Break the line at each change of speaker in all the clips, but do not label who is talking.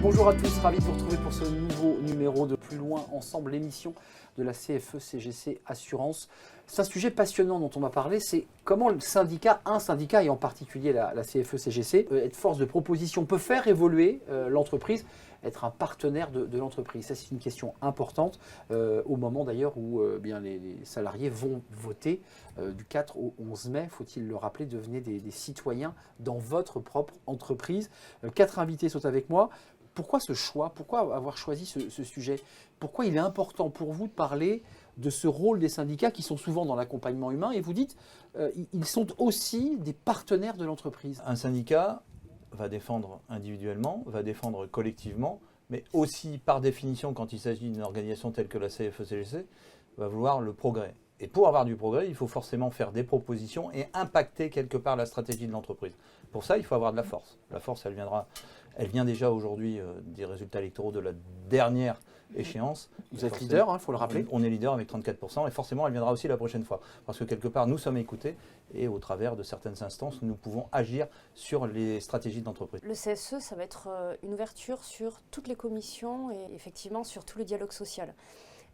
Bonjour à tous, ravi de vous retrouver pour ce nouveau numéro de Plus Loin Ensemble, l'émission de la CFE-CGC Assurance. C'est un sujet passionnant dont on va parler, c'est comment le syndicat, un syndicat et en particulier la CFE-CGC, être force de proposition, peut faire évoluer l'entreprise, être un partenaire de l'entreprise. Ça, c'est une question importante au moment d'ailleurs où les salariés vont voter du 4 au 11 mai. Faut-il le rappeler, devenez des citoyens dans votre propre entreprise. 4 invités sont avec moi. Pourquoi ce choix? Pourquoi avoir choisi ce sujet? Pourquoi il est important pour vous de parler de ce rôle des syndicats qui sont souvent dans l'accompagnement humain? Et vous dites, ils sont aussi des partenaires de l'entreprise.
Un syndicat va défendre individuellement, va défendre collectivement, mais aussi par définition, quand il s'agit d'une organisation telle que la CFE-CGC, va vouloir le progrès. Et pour avoir du progrès, il faut forcément faire des propositions et impacter quelque part la stratégie de l'entreprise. Pour ça, il faut avoir de la force. La force, elle vient déjà aujourd'hui des résultats électoraux de la dernière échéance.
Vous êtes leader, il faut le rappeler.
On est leader avec 34% et forcément, elle viendra aussi la prochaine fois. Parce que quelque part, nous sommes écoutés et au travers de certaines instances, nous pouvons agir sur les stratégies d'entreprise.
Le CSE, ça va être une ouverture sur toutes les commissions et effectivement sur tout le dialogue social.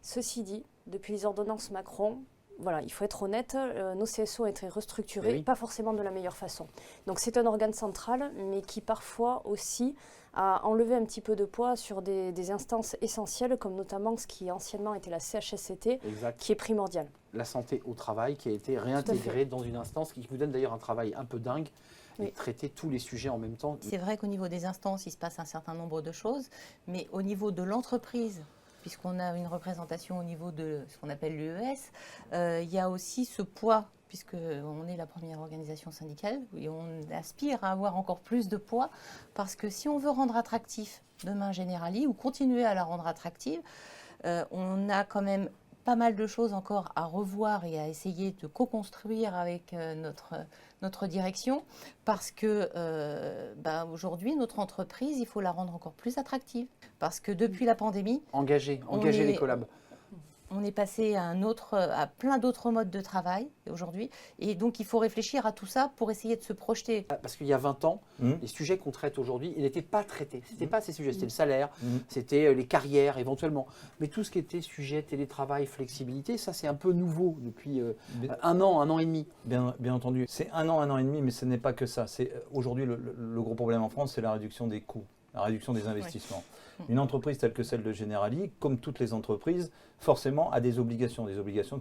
Ceci dit, depuis les ordonnances Macron, voilà, il faut être honnête, nos CSO ont été restructurés,
oui.
Pas forcément de la meilleure façon. Donc c'est un organe central, mais qui parfois aussi a enlevé un petit peu de poids sur des instances essentielles, comme notamment ce qui anciennement était la CHSCT,
Exact.
qui est primordiale.
La santé au travail qui a été réintégrée dans une instance qui vous donne d'ailleurs un travail un peu dingue. Et traiter tous les sujets en même temps.
C'est vrai qu'au niveau des instances, il se passe un certain nombre de choses, mais au niveau de l'entreprise, puisqu'on a une représentation au niveau de ce qu'on appelle l'UES, il y a aussi ce poids, puisqu'on est la première organisation syndicale, et on aspire à avoir encore plus de poids, parce que si on veut rendre attractif demain Generali, ou continuer à la rendre attractive, on a quand même pas mal de choses encore à revoir et à essayer de co-construire avec notre direction, parce que aujourd'hui, notre entreprise, il faut la rendre encore plus attractive. Parce que depuis la pandémie...
Engager les collabs.
On est passé à plein d'autres modes de travail aujourd'hui. Et donc, il faut réfléchir à tout ça pour essayer de se projeter.
Parce qu'il y a 20 ans, les sujets qu'on traite aujourd'hui, ils n'étaient pas traités. Ce n'étaient pas ces sujets. C'était le salaire, c'était les carrières éventuellement. Mais tout ce qui était sujet télétravail, flexibilité, ça c'est un peu nouveau depuis un an et demi.
Bien entendu. C'est un an et demi, mais ce n'est pas que ça. Aujourd'hui, le gros problème en France, c'est la réduction des coûts, la réduction des investissements. Oui. Une entreprise telle que celle de Generali, comme toutes les entreprises, forcément a des obligations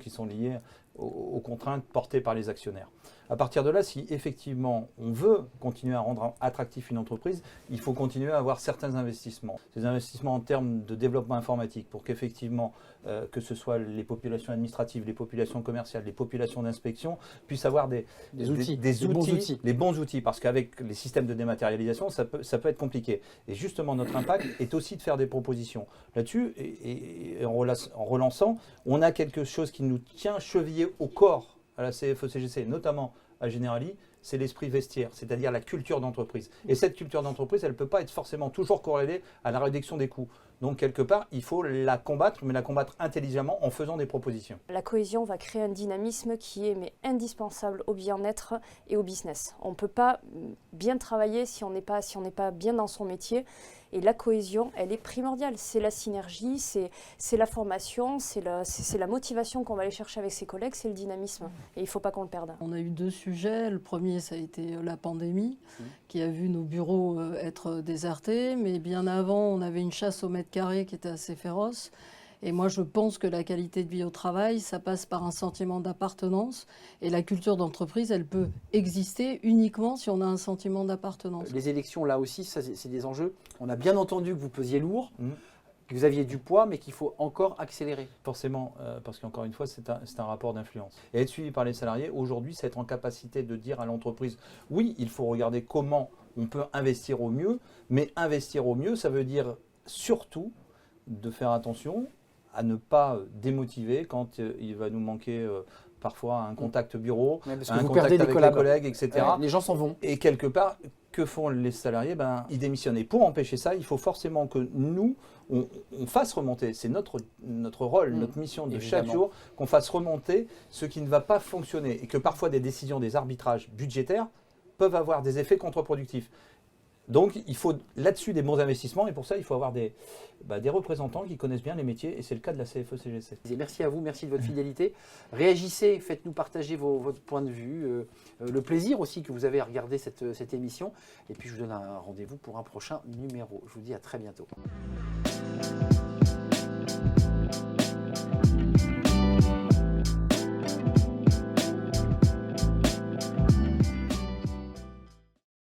qui sont liées aux contraintes portées par les actionnaires. À partir de là, si effectivement on veut continuer à rendre attractif une entreprise, il faut continuer à avoir certains investissements. Ces investissements en termes de développement informatique pour qu'effectivement, que ce soit les populations administratives, les populations commerciales, les populations d'inspection, puissent avoir des bons outils. Parce qu'avec les systèmes de dématérialisation, ça peut être compliqué. Et justement, notre impact est aussi de faire des propositions. Là-dessus, et en relançant, on a quelque chose qui nous tient chevillés au corps à la CFE-CGC, notamment à Generali, c'est l'esprit vestiaire, c'est-à-dire la culture d'entreprise. Et cette culture d'entreprise, elle ne peut pas être forcément toujours corrélée à la réduction des coûts. Donc, quelque part, il faut la combattre, mais la combattre intelligemment en faisant des propositions.
La cohésion va créer un dynamisme qui est indispensable au bien-être et au business. On ne peut pas bien travailler si on n'est pas bien dans son métier. Et la cohésion, elle est primordiale. C'est la synergie, c'est la formation, c'est la motivation qu'on va aller chercher avec ses collègues, c'est le dynamisme. Et il ne faut pas qu'on le perde.
On a eu 2 sujets. Le premier, ça a été la pandémie, qui a vu nos bureaux être désertés. Mais bien avant, on avait une chasse au mètre carré qui était assez féroce. Et moi, je pense que la qualité de vie au travail, ça passe par un sentiment d'appartenance. Et la culture d'entreprise, elle peut exister uniquement si on a un sentiment d'appartenance.
Les élections, là aussi, c'est des enjeux. On a bien entendu que vous pesiez lourd, que vous aviez du poids, mais qu'il faut encore accélérer.
Forcément, parce qu'encore une fois, c'est un rapport d'influence. Et être suivi par les salariés, aujourd'hui, c'est être en capacité de dire à l'entreprise, oui, il faut regarder comment on peut investir au mieux, mais investir au mieux, ça veut dire surtout de faire attention à ne pas démotiver quand il va nous manquer parfois un contact bureau,
un
contact
perdez
avec les collègues, etc.
Les gens s'en vont.
Et quelque part, que font les salariés? Ils démissionnent. Et pour empêcher ça, il faut forcément que nous, on fasse remonter, c'est notre rôle, notre mission de chaque jour, qu'on fasse remonter ce qui ne va pas fonctionner. Et que parfois des décisions, des arbitrages budgétaires peuvent avoir des effets contre-productifs. Donc, il faut là-dessus des bons investissements et pour ça, il faut avoir des représentants qui connaissent bien les métiers et c'est le cas de la CFE-CGC.
Merci à vous, merci de votre fidélité. Réagissez, faites-nous partager votre point de vue, le plaisir aussi que vous avez à regarder cette émission. Et puis, je vous donne un rendez-vous pour un prochain numéro. Je vous dis à très bientôt.